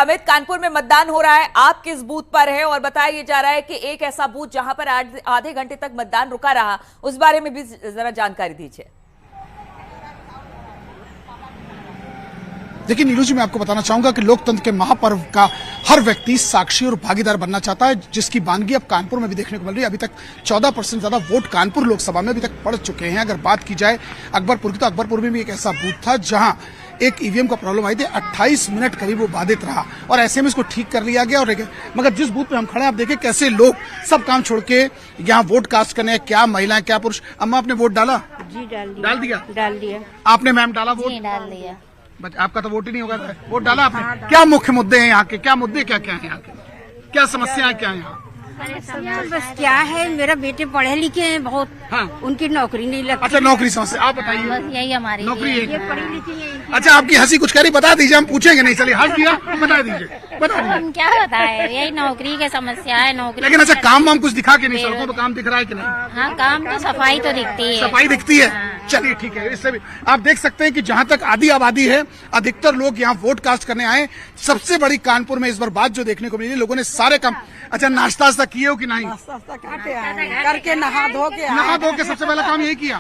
अमित, कानपुर में मतदान हो रहा है, आप किस बूथ पर है? और बताया जा रहा है कि एक ऐसा बूथ जहां पर आधे घंटे तक मतदान रुका रहा, उस बारे में भी जरा जानकारी दीजिए। देखिए नीरू जी, मैं आपको बताना चाहूंगा कि लोकतंत्र के महापर्व का हर व्यक्ति साक्षी और भागीदार बनना चाहता है, जिसकी बानगी अब कानपुर में भी देखने को मिल रही है। अभी तक 14% ज्यादा वोट कानपुर लोकसभा में अभी तक पड़ चुके हैं। अगर बात की जाए अकबरपुर की, तो अकबरपुर में भी एक ऐसा बूथ था जहां एक ईवीएम का प्रॉब्लम आई थी, 28 मिनट करीब वो बाधित रहा और ऐसे में इसको ठीक कर लिया गया। और मगर जिस बूथ पे हम खड़े हैं, आप देखिए कैसे लोग सब काम छोड़ के यहाँ वोट कास्ट करने, क्या महिलाएं क्या पुरुष। अम्मा, आपने वोट डाला? जी डाल दिया। आपने मैम डाला वोट? डाल दिया। आपका तो वोट ही नहीं होगा, वोट डाला आपने? क्या मुख्य मुद्दे हैं यहाँ के, क्या मुद्दे क्या क्या है यहाँ के, क्या समस्याएं क्या है यहाँ? बस क्या है, मेरा बेटे पढ़े लिखे हैं बहुत। हाँ। उनकी नौकरी नहीं लगती। अच्छा, नौकरी समस्या, आप बताइए। बस यही हमारी नौकरी ये पढ़ी लिखी है। अच्छा, आपकी हंसी कुछ कह रही, बता दीजिए, हम पूछेंगे नहीं। चलिए, हंस दिया, बता दीजिए, बता दीजिए। हम क्या बताए, यही नौकरी की समस्या है। नौकरी लेकिन अच्छा, काम वाम कुछ दिखा के नहीं? सड़कों पर काम दिख रहा है कि नहीं? हाँ, काम तो सफाई तो दिखती है। सफाई दिखती है। चलिए ठीक है, इससे भी आप देख सकते हैं कि जहां तक आधी आबादी है, अधिकतर लोग यहाँ वोट कास्ट करने आए। सबसे बड़ी कानपुर में इस बार बात जो देखने को मिली, लोगों ने सारे काम, अच्छा नाश्ता वास्ता किए हो कि नहीं? करके नहा धो के सबसे पहला काम यही किया।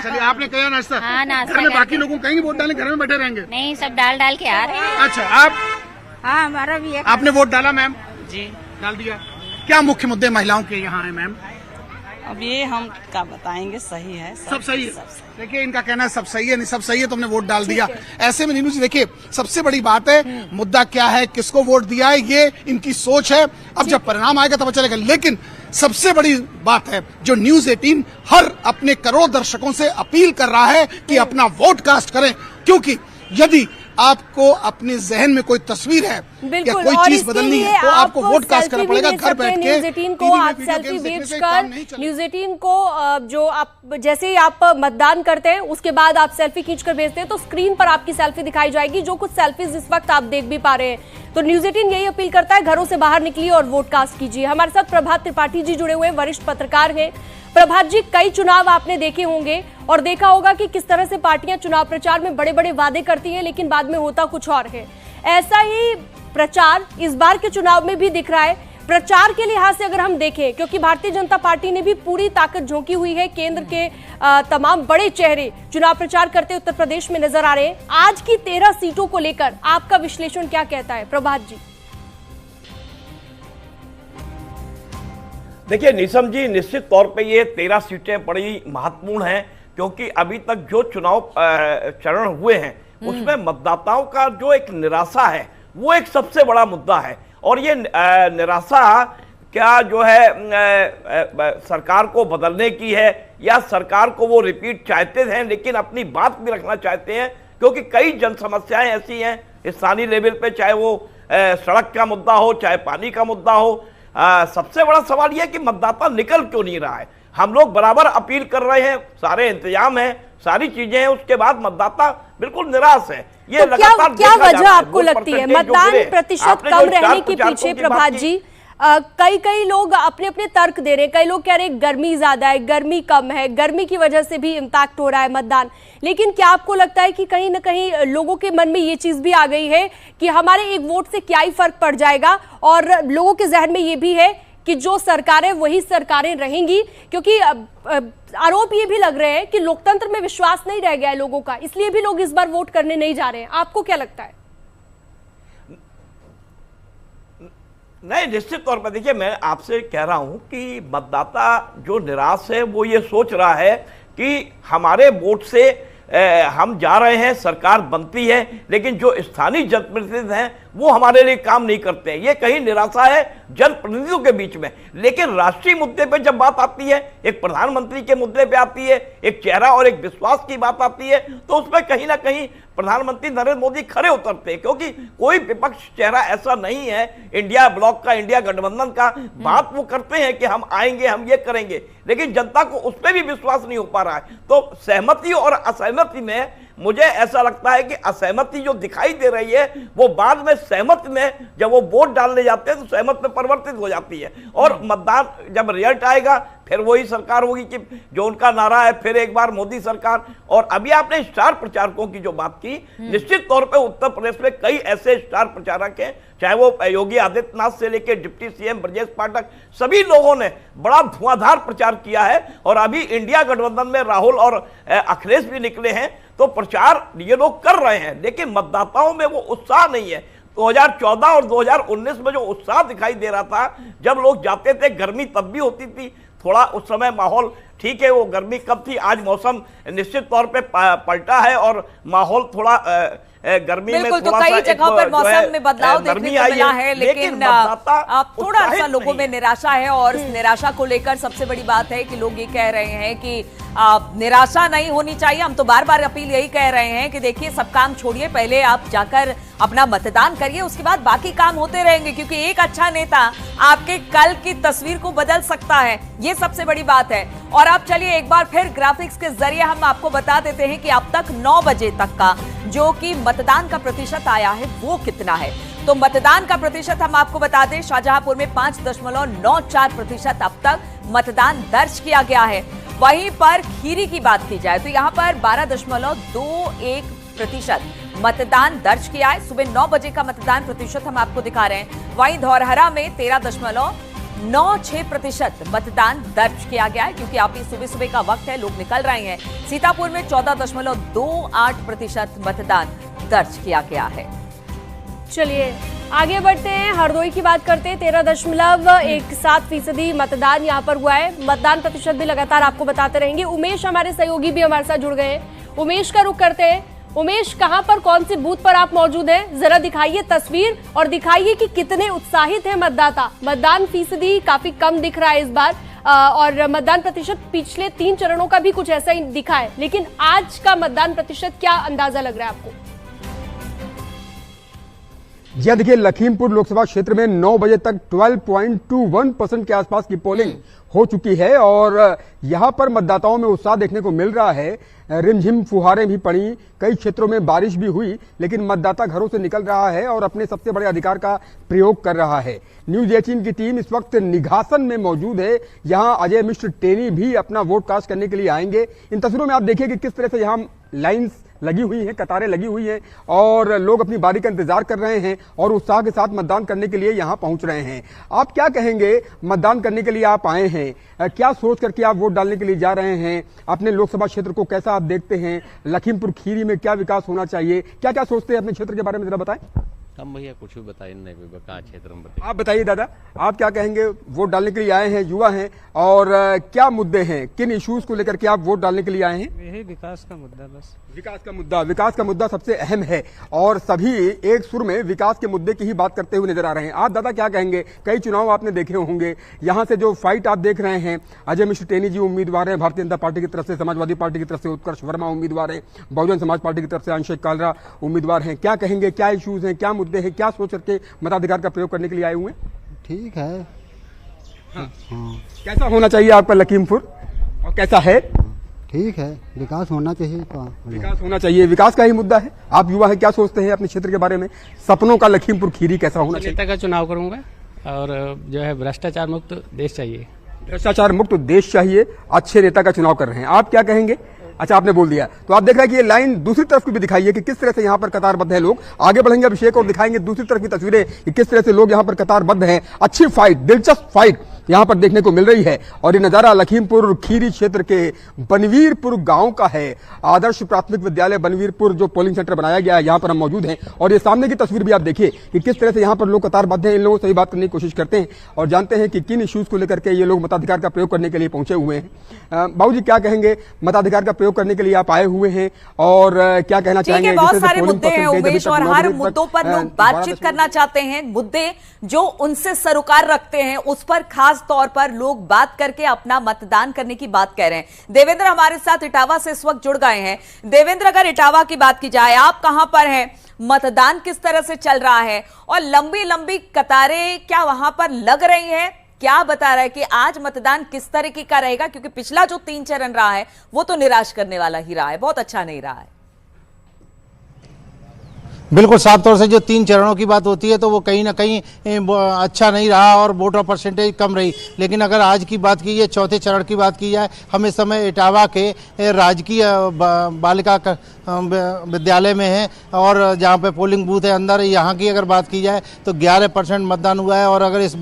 चलिए, आपने किया नाश्ता? हाँ, नाश्ता। घर में बाकी लोगों को कहेंगे वोट डालने, घर में बैठे रहेंगे? नहीं, सब डाल के आ रहे हैं। अच्छा, आप? हाँ, हमारा भी है। आपने वोट डाला मैम? जी डाल दिया। क्या मुख्य मुद्दे महिलाओं के यहाँ है मैम? अब ये हम क्या बताएंगे, सही है सब सही है। देखिए, इनका कहना है सब सही है, नहीं सब सही है, तुमने वोट डाल दिया। ऐसे में नीनू जी देखिए, सबसे बड़ी बात है मुद्दा क्या है, किसको वोट दिया है, ये इनकी सोच है। अब जब परिणाम आएगा तब चलेगा। लेकिन सबसे बड़ी बात है, जो न्यूज 18 हर अपने करोड़ दर्शकों से अपील कर रहा है कि अपना वोट कास्ट करें, क्योंकि यदि आपको अपने जहन में कोई तस्वीर है या कोई चीज बदलनी है, तो आपको वोट कास्ट करना पड़ेगा घर बैठ के। न्यूज 18 को आप सेल्फी भेजकर, न्यूज 18 को जो आप जैसे ही आप मतदान करते हैं उसके बाद आप सेल्फी खींचकर भेजते हैं, तो स्क्रीन पर आपकी सेल्फी दिखाई जाएगी, जो कुछ सेल्फीज इस वक्त आप देख भी पा रहे हैं। तो न्यूज 18 यही अपील करता है, घरों से बाहर निकलिए और वोट कास्ट कीजिए। हमारे साथ प्रभात त्रिपाठी जी जुड़े हुए वरिष्ठ पत्रकार हैं। प्रभात जी, कई चुनाव आपने देखे होंगे और देखा होगा कि किस तरह से पार्टियां चुनाव प्रचार में बड़े बड़े वादे करती हैं, लेकिन बाद में होता कुछ और है। ऐसा ही प्रचार इस बार के चुनाव में भी दिख रहा है। प्रचार के लिहाज से अगर हम देखें, क्योंकि भारतीय जनता पार्टी ने भी पूरी ताकत झोंकी हुई है, केंद्र के तमाम बड़े चेहरे चुनाव प्रचार करते उत्तर प्रदेश में नजर आ रहे हैं। आज की 13 सीटों को लेकर आपका विश्लेषण क्या कहता है प्रभात जी? देखिए निशम जी, निश्चित तौर पे ये 13 सीटें बड़ी महत्वपूर्ण हैं, क्योंकि अभी तक जो चुनाव चरण हुए हैं उसमें मतदाताओं का जो एक निराशा है वो एक सबसे बड़ा मुद्दा है। और ये निराशा क्या जो है सरकार को बदलने की है, या सरकार को वो रिपीट चाहते हैं लेकिन अपनी बात भी रखना चाहते हैं, क्योंकि कई जन समस्याएं ऐसी हैं स्थानीय लेवल पे, चाहे वो सड़क का मुद्दा हो, चाहे पानी का मुद्दा हो। सबसे बड़ा सवाल यह कि मतदाता निकल क्यों नहीं रहा है। हम लोग बराबर अपील कर रहे हैं, सारे इंतजाम हैं, सारी चीजें हैं, उसके बाद मतदाता बिल्कुल निराश है। ये तो क्या वजह आपको लगती है मतदान प्रतिशत कम रहने के पीछे प्रभात जी? कई लोग अपने अपने तर्क दे रहे हैं। कई लोग कह रहे हैं गर्मी ज्यादा है, गर्मी कम है, गर्मी की वजह से भी इम्पैक्ट हो रहा है मतदान। लेकिन क्या आपको लगता है कि कहीं ना कहीं लोगों के मन में ये चीज भी आ गई है कि हमारे एक वोट से क्या ही फर्क पड़ जाएगा, और लोगों के जहन में ये भी है कि जो सरकारें वही सरकारें रहेंगी, क्योंकि आरोप ये भी लग रहे हैं कि लोकतंत्र में विश्वास नहीं रह गया है लोगों का, इसलिए भी लोग इस बार वोट करने नहीं जा रहे हैं। आपको क्या लगता है? नहीं, निश्चित तौर पर देखिए, मैं आपसे कह रहा हूं कि मतदाता जो निराश है वो ये सोच रहा है कि हमारे वोट से हम जा रहे हैं, सरकार बनती है, लेकिन जो स्थानीय जनप्रतिनिधि हैं वो हमारे लिए काम नहीं करते हैं। ये कहीं निराशा है जनप्रतिनिधियों के बीच में। लेकिन राष्ट्रीय मुद्दे पे जब बात आती है, एक प्रधानमंत्री के मुद्दे पे आती है, एक चेहरा और एक विश्वास की बात आती है, तो उसमें कहीं ना कहीं प्रधानमंत्री नरेंद्र मोदी खड़े उतरते हैं, क्योंकि कोई विपक्ष चेहरा ऐसा नहीं है इंडिया ब्लॉक का, इंडिया गठबंधन का। बात वो करते हैं कि हम आएंगे, हम ये करेंगे, लेकिन जनता को उस पर भी विश्वास नहीं हो पा रहा है। तो सहमति और असहमति में मुझे ऐसा लगता है कि असहमति जो दिखाई दे रही है वो बाद में सहमत में, जब वो वोट डालने जाते हैं तो सहमत में परिवर्तित हो जाती है, और मतदान जब रिजल्ट आएगा फिर वही सरकार होगी कि जो उनका नारा है, फिर एक बार मोदी सरकार। और अभी आपने स्टार प्रचारकों की जो बात की, निश्चित तौर पे उत्तर प्रदेश में कई ऐसे स्टार प्रचारक हैं, चाहे वो योगी आदित्यनाथ से लेकर डिप्टी सीएम ब्रजेश पाठक, सभी लोगों ने बड़ा धुआंधार प्रचार किया है। और अभी इंडिया गठबंधन में राहुल और अखिलेश भी निकले हैं, तो प्रचार ये लोग कर रहे हैं, लेकिन मतदाताओं में वो उत्साह नहीं है। 2014 और 2019 में जो उत्साह दिखाई दे रहा था, जब लोग जाते थे, गर्मी तब भी होती थी, थोड़ा उस समय माहौल ठीक है, वो गर्मी कब थी, आज मौसम निश्चित तौर पे पलटा है और माहौल थोड़ा गर्मी में बिल्कुल, तो कई जगहों पर मौसम में बदलाव देखने को मिला है, लेकिन आप थोड़ा सा लोगों में निराशा है, और इस निराशा को लेकर सबसे बड़ी बात है कि लोग ये कह रहे हैं कि निराशा नहीं होनी चाहिए। हम तो बार बार अपील यही कह रहे हैं कि देखिए, सब काम छोड़िए, पहले आप जाकर अपना मतदान करिए, उसके बाद बाकी काम होते रहेंगे, क्योंकि एक अच्छा नेता आपके कल की तस्वीर को बदल सकता है, ये सबसे बड़ी बात है। और आप चलिए एक बार फिर ग्राफिक्स के जरिए हम आपको बता देते हैं कि अब तक 9 बजे तक का जो कि मतदान का प्रतिशत आया है वो कितना है। तो मतदान का प्रतिशत हम आपको बता दें, शाहजहांपुर में 5.94% अब तक मतदान दर्ज किया गया है। वहीं पर खीरी की बात की जाए तो यहां पर 12.21% मतदान दर्ज किया है। सुबह 9 बजे का मतदान प्रतिशत हम आपको दिखा रहे हैं। वहीं धौरहरा में 13.96% मतदान दर्ज किया गया है, क्योंकि आप सुबह सुबह का वक्त है, लोग निकल रहे हैं। सीतापुर में 14.28% मतदान दर्ज किया गया है। चलिए आगे बढ़ते हैं, हरदोई की बात करते हैं। 13.17% मतदान यहाँ पर हुआ है। मतदान प्रतिशत भी लगातार आपको बताते रहेंगे। उमेश हमारे सहयोगी भी हमारे साथ जुड़ गए हैं, उमेश का रुख करते हैं। उमेश, कहां पर, कौन से बूथ पर आप मौजूद हैं? जरा दिखाइए तस्वीर और दिखाइए कि कितने उत्साहित हैं मतदाता। मतदान फीसदी काफी कम दिख रहा है इस बार, और मतदान प्रतिशत पिछले 3 चरणों का भी कुछ ऐसा ही दिखा है, लेकिन आज का मतदान प्रतिशत क्या अंदाजा लग रहा है आपको? जी देखिए, लखीमपुर लोकसभा क्षेत्र में 9 बजे तक 12.21% के आसपास की पोलिंग हो चुकी है, और यहां पर मतदाताओं में उत्साह देखने को मिल रहा है। रिमझिम फुहारें भी पड़ी, कई क्षेत्रों में बारिश भी हुई, लेकिन मतदाता घरों से निकल रहा है और अपने सबसे बड़े अधिकार का प्रयोग कर रहा है। न्यूज 18 की टीम इस वक्त निघासन में मौजूद है। यहां अजय मिश्र टेनी भी अपना वोट कास्ट करने के लिए आएंगे। इन तस्वीरों में आप देखिए कि किस तरह से यहां लाइन्स लगी हुई हैं, कतारें लगी हुई हैं, और लोग अपनी बारी का इंतजार कर रहे हैं और उत्साह के साथ मतदान करने के लिए यहां पहुंच रहे हैं। आप क्या कहेंगे, मतदान करने के लिए आप आए हैं, क्या सोच करके आप वोट डालने के लिए जा रहे हैं? अपने लोकसभा क्षेत्र को कैसा आप देखते हैं? लखीमपुर खीरी में क्या विकास होना चाहिए? क्या क्या सोचते हैं अपने क्षेत्र के बारे में, जरा बताएं। हम भैया कुछ भी बताइए नहीं, कहाँ क्षेत्र में बताइए। आप बताइए दादा, आप क्या कहेंगे? वोट डालने के लिए आए हैं, युवा हैं, और क्या मुद्दे हैं, किन इश्यूज को लेकर के आप वोट डालने के लिए आए हैं? यही विकास का मुद्दा, बस विकास का मुद्दा सबसे अहम है, और सभी एक सुर में विकास के मुद्दे की ही बात करते हुए नजर आ रहे हैं। आप दादा क्या कहेंगे? कई चुनाव आपने देखे होंगे, यहाँ से जो फाइट आप देख रहे हैं, अजय मिश्र टेनी जी उम्मीदवार हैं भारतीय जनता पार्टी की तरफ से, समाजवादी पार्टी की तरफ से उत्कर्ष वर्मा उम्मीदवार हैं, बहुजन समाज पार्टी की तरफ से अंशेक कालरा उम्मीदवार हैं। क्या कहेंगे, क्या इश्यूज हैं, क्या मुद्दे हैं, क्या सोच करके मताधिकार का प्रयोग करने के लिए आए हुए हैं? ठीक है। हाँ। कैसा होना चाहिए आपका लखीमपुर, और कैसा है? ठीक है, विकास होना चाहिए। विकास होना चाहिए, विकास का ही मुद्दा है। आप युवा है, क्या सोचते हैं अपने क्षेत्र के बारे में? सपनों का लखीमपुर खीरी कैसा होना चाहिए? नेता का चुनाव करूंगा, और जो है भ्रष्टाचार मुक्त देश चाहिए। भ्रष्टाचार मुक्त देश चाहिए, अच्छे नेता का चुनाव कर रहे हैं। आप क्या कहेंगे? अच्छा, आपने बोल दिया, तो आप देख रहे हैं कि ये लाइन दूसरी तरफ की भी दिखाइए कि किस तरह से यहाँ पर कतारबद्ध है लोग। आगे बढ़ेंगे अभिषेक और दिखाएंगे दूसरी तरफ की तस्वीरें कि किस तरह से लोग यहाँ पर कतारबद्ध हैं। अच्छी फाइट, दिलचस्प फाइट यहाँ पर देखने को मिल रही है, और ये नजारा लखीमपुर खीरी क्षेत्र के बनवीरपुर गांव का है। आदर्श प्राथमिक विद्यालय बनवीरपुर जो पोलिंग सेंटर बनाया गया है, यहाँ पर हम मौजूद हैं, और ये सामने की तस्वीर भी आप देखिए कि किस तरह से यहाँ पर लोग कतारबद्ध हैं। इन लोगों से ही बात करने की कोशिश करते हैं और जानते हैं कि किन इश्यूज को लेकर के ये लोग मताधिकार का प्रयोग करने के लिए पहुंचे हुए हैं। बाबूजी क्या कहेंगे, मताधिकार का प्रयोग करने के लिए आप आए हुए हैं, और क्या कहना चाहेंगे? बहुत सारे मुद्दे हैं उमेश, और हर मुद्दों पर लोग बातचीत करना चाहते हैं। मुद्दे जो उनसे सरोकार रखते हैं उस पर खास तौर पर लोग बात करके अपना मतदान करने की बात कह रहे हैं। देवेंद्र हमारे साथ इटावा से इस वक्त जुड़ गए हैं। देवेंद्र, अगर इटावा की बात की जाए, आप कहां पर हैं, मतदान किस तरह से चल रहा है, और लंबी लंबी कतारें क्या वहां पर लग रही हैं? क्या बता रहा है कि आज मतदान किस तरीके का रहेगा? क्योंकि पिछला जो 3 चरण रहा है वो तो निराश करने वाला ही रहा है, बहुत अच्छा नहीं रहा है। बिल्कुल साफ तौर से जो 3 चरणों की बात होती है तो वो कहीं ना कहीं अच्छा नहीं रहा और वोटर परसेंटेज कम रही। लेकिन अगर आज की बात की जाए, चौथे चरण की बात की जाए, हम इस समय इटावा के राजकीय बालिका विद्यालय में हैं और जहाँ पे पोलिंग बूथ है अंदर, यहाँ की अगर बात की जाए तो 11% मतदान हुआ है। और अगर इस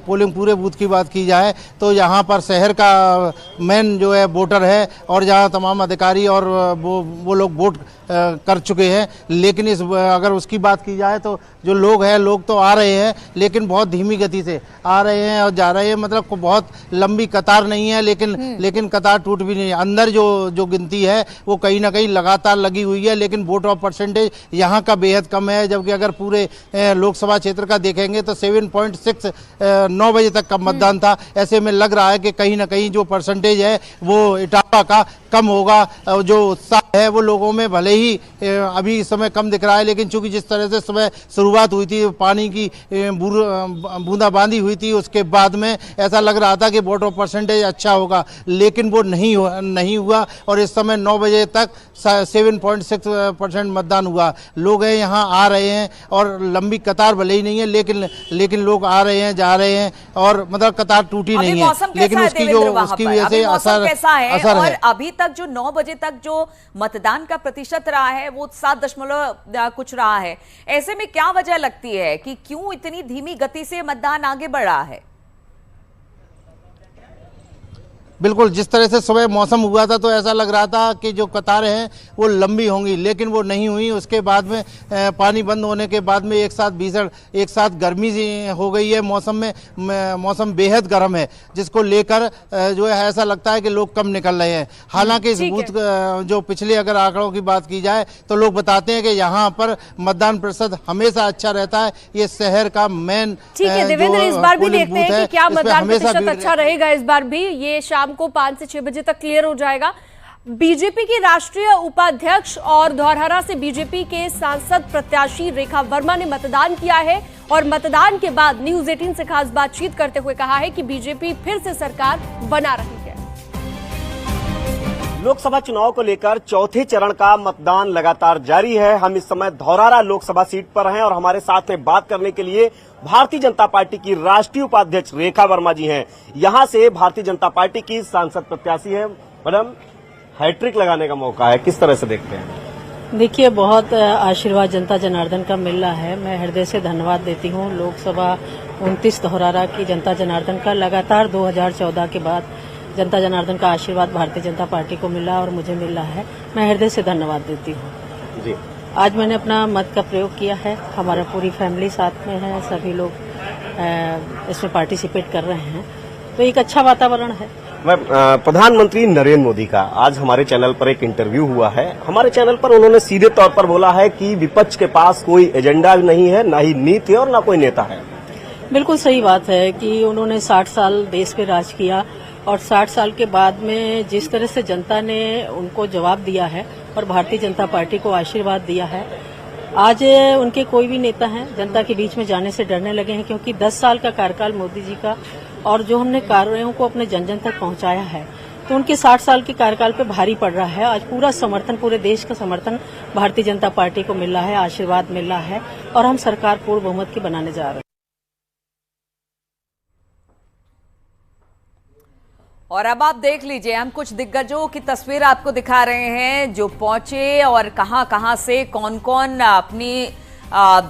पोलिंग पूरे बूथ की बात की जाए तो यहाँ पर शहर का मेन जो है वोटर है और जहाँ तमाम अधिकारी और वो लोग वोट कर चुके हैं। लेकिन अगर उसकी बात की जाए तो जो लोग हैं, लोग तो आ रहे हैं लेकिन बहुत धीमी गति से आ रहे हैं और जा रहे हैं। मतलब बहुत लंबी कतार नहीं है, लेकिन कतार टूट भी नहीं है। अंदर जो गिनती है वो कहीं ना कहीं लगातार लगी हुई है, लेकिन वोट ऑफ परसेंटेज यहाँ का बेहद कम है। जबकि अगर पूरे लोकसभा क्षेत्र का देखेंगे तो 7.6 9 बजे तक का मतदान था। ऐसे में लग रहा है कि कहीं ना कहीं जो परसेंटेज है वो इटावा का कम होगा। जो उत्साह है वो लोगों में भले ही अभी इस समय कम दिख रहा है, लेकिन चूंकि जिस तरह से सुबह शुरुआत हुई थी, पानी की बूंदाबांदी हुई थी, उसके बाद में ऐसा लग रहा था कि वोट ऑफ परसेंटेज अच्छा होगा, लेकिन वो नहीं हुआ। और इस समय 9 बजे तक 7.6% मतदान हुआ। लोग हैं यहाँ आ रहे हैं और लंबी कतार भले ही नहीं है, लेकिन लोग आ रहे हैं, जा रहे हैं और मतलब कतार टूटी नहीं है। लेकिन उसकी वजह से असर है। और है। अभी तक जो 9 बजे तक जो मतदान का प्रतिशत रहा है वो 7 कुछ रहा है। ऐसे में क्या वजह लगती है कि क्यों इतनी धीमी गति से मतदान आगे बढ़ रहा है? बिल्कुल, जिस तरह से सुबह मौसम हुआ था तो ऐसा लग रहा था कि जो कतारें हैं वो लंबी होंगी, लेकिन वो नहीं हुई। उसके बाद में पानी बंद होने के बाद में एक साथ गर्मी हो गई है। मौसम बेहद गर्म है, जिसको लेकर जो है ऐसा लगता है कि लोग कम निकल रहे हैं। हालांकि इस बूथ जो पिछले अगर आंकड़ों की बात की जाए तो लोग बताते हैं कि यहाँ पर मतदान प्रतिशत हमेशा अच्छा रहता है। ये शहर का मेन देवेंद्र, इस बार भी देखते हैं कि क्या मतदान प्रतिशत अच्छा रहेगा। इस बार भी ये शाम को 5 से 6 बजे तक क्लियर हो जाएगा। बीजेपी की राष्ट्रीय उपाध्यक्ष और धौरहरा से बीजेपी के सांसद प्रत्याशी रेखा वर्मा ने मतदान किया है और मतदान के बाद न्यूज 18 से खास बातचीत करते हुए कहा है कि बीजेपी फिर से सरकार बना रही है। लोकसभा चुनाव को लेकर चौथे चरण का मतदान लगातार जारी है। हम इस समय धौरहरा लोकसभा सीट पर हैं और हमारे साथ में बात करने के लिए भारतीय जनता पार्टी की राष्ट्रीय उपाध्यक्ष रेखा वर्मा जी हैं। यहां से भारतीय जनता पार्टी की सांसद प्रत्याशी है। मैडम, हैट्रिक लगाने का मौका है, किस तरह से देखते हैं? देखिए, बहुत आशीर्वाद जनता जनार्दन का मिल रहा है। मैं हृदय से धन्यवाद देती हूँ लोकसभा 29 धौरहरा की जनता जनार्दन का। लगातार 2014 के बाद जनता जनार्दन का आशीर्वाद भारतीय जनता पार्टी को मिला और मुझे मिल रहा है। मैं हृदय से धन्यवाद देती हूँ जी। आज मैंने अपना मत का प्रयोग किया है। हमारा पूरी फैमिली साथ में है, सभी लोग इसमें पार्टिसिपेट कर रहे हैं, तो एक अच्छा वातावरण है। प्रधानमंत्री नरेंद्र मोदी का आज हमारे चैनल पर एक इंटरव्यू हुआ है। हमारे चैनल पर उन्होंने सीधे तौर पर बोला है कि विपक्ष के पास कोई एजेंडा नहीं है, ना ही नीति और ना कोई नेता है। बिल्कुल सही बात है कि उन्होंने 60 साल देश पे राज किया और 60 साल के बाद में जिस तरह से जनता ने उनको जवाब दिया है और भारतीय जनता पार्टी को आशीर्वाद दिया है, आज उनके कोई भी नेता हैं जनता के बीच में जाने से डरने लगे हैं, क्योंकि 10 साल का कार्यकाल मोदी जी का और जो हमने कार्यों को अपने जन जन तक पहुंचाया है, तो उनके 60 साल के कार्यकाल पे भारी पड़ रहा है। आज पूरा समर्थन, पूरे देश का समर्थन भारतीय जनता पार्टी को मिल रहा है, आशीर्वाद मिल रहा है और हम सरकार पूर्ण बहुमत की बनाने जा रहे हैं। और अब आप देख लीजिए, हम कुछ दिग्गजों की तस्वीर आपको दिखा रहे हैं जो पहुंचे और कहां से कौन कौन अपनी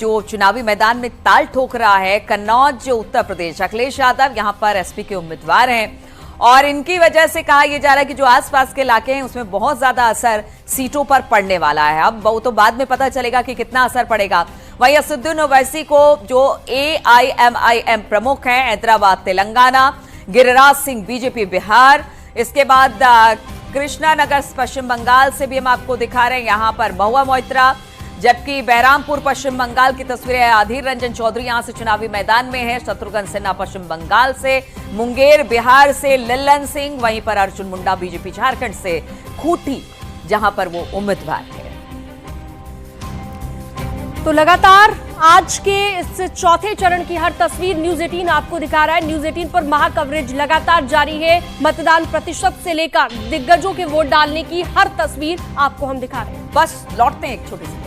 जो चुनावी मैदान में ताल ठोक रहा है। कन्नौज उत्तर प्रदेश, अखिलेश यादव यहां पर एसपी के उम्मीदवार हैं और इनकी वजह से कहा यह जा रहा है कि जो आसपास के इलाके हैं उसमें बहुत ज्यादा असर सीटों पर पड़ने वाला है। अब वो तो बाद में पता चलेगा कि कितना असर पड़ेगा। वहीं असदुद्दीन ओवैसी को जो AIMIM प्रमुख हैं, हैदराबाद तेलंगाना, गिरिराज सिंह बीजेपी बिहार, इसके बाद कृष्णा नगर पश्चिम बंगाल से भी हम आपको दिखा रहे हैं, यहां पर महुआ मोइत्रा, जबकि बहरामपुर पश्चिम बंगाल की तस्वीरें है। अधीर रंजन चौधरी यहां से चुनावी मैदान में है, शत्रुघ्न सिन्हा पश्चिम बंगाल से, मुंगेर बिहार से लल्लन सिंह, वहीं पर अर्जुन मुंडा बीजेपी झारखंड से, खूंटी जहां पर वो उम्मीदवार है। तो लगातार आज के इस चौथे चरण की हर तस्वीर न्यूज 18 आपको दिखा रहा है। न्यूज 18 पर महा कवरेज लगातार जारी है। मतदान प्रतिशत से लेकर दिग्गजों के वोट डालने की हर तस्वीर आपको हम दिखा रहे हैं। बस लौटते हैं एक छोटे से